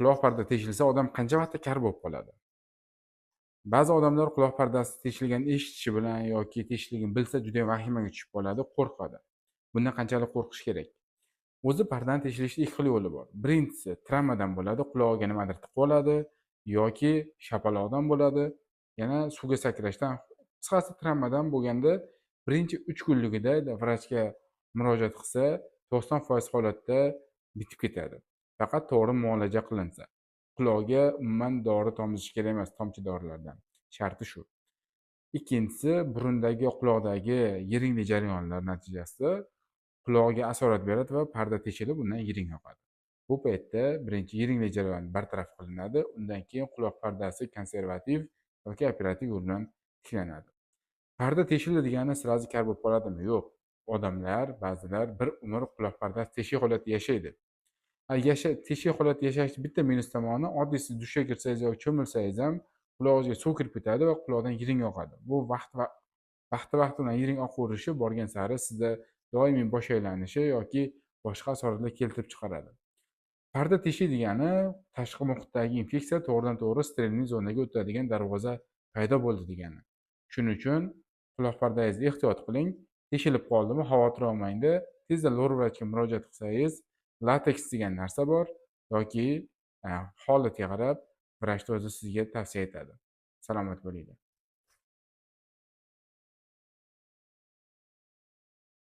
quloq parda teshilsa odam qancha vaqtda kar bo'lib qoladi? Ba'zi odamlar quloq pardasi teshilganini eshitishi bilan yoki teshilganini bilsa juda vahimaga tushib qoladi, qo'rqadi. Bundan qanchalik qo'rqish kerak? O'zi pardani teshilishning ikki xil yo'li bor. Birinchisi travmadan bo'ladi, qulog'iga nimadir tiqib oladi yoki shapaloqdan bo'ladi, yana suvga sakrashdan. Qisqasi travmadan bo'lganda birinchi 3 kunligida vrachga murojaat qilsa, 90% holatda bitib ketadi. Faqat to'g'ri muolaja qilinsa. Quloqga umuman dori tomizish kerak emas, tomchi dorilardan. Sharti shu. Ikkinchisi, burundagi quloqdagi yiringli jarayonlar natijasida qulog'iga asorat beradi va parda teshilib, undan yiring oqadi. Bu paytda birinchi yiringli jarayon bartaraf qilinadi, undan keyin quloq pardasi konservativ yoki operativ yo'l bilan tiklanadi. Parda teshildi degani sirazi kar bo'lib qoladimi? Yo'q. Odamlar, ba'zilar bir umr quloq pardasi teshik holatda yashaydi. Teshik holatda yashashning bitta minus tomoni, oddiy siz dushga kirsangiz yoki cho'milsangiz ham qulog'ingizga suv kirib ketadi va quloqdan yiring oqadi. Bu vaqti bilan yiring oqaverishi borgan sari sizda doimiy bosh aylanishi yoki boshqa asoratlar keltirib chiqaradi. Parda teshik degani tashqi muhitdagi infeksiya to'g'ridan-to'g'ri sterilniy zonaga o'tadigan darvoza paydo bo'ldi degani. Shuning uchun quloq pardangizni ehtiyot qiling. Teshilib qoldimi, xavotir olmang-da, tezda lor vrachga murojaat qilsangiz, lateks degan narsa bor yoki holatiga qarab vrach o'zi sizga tavsiya etadi. Salomat bo'linglar.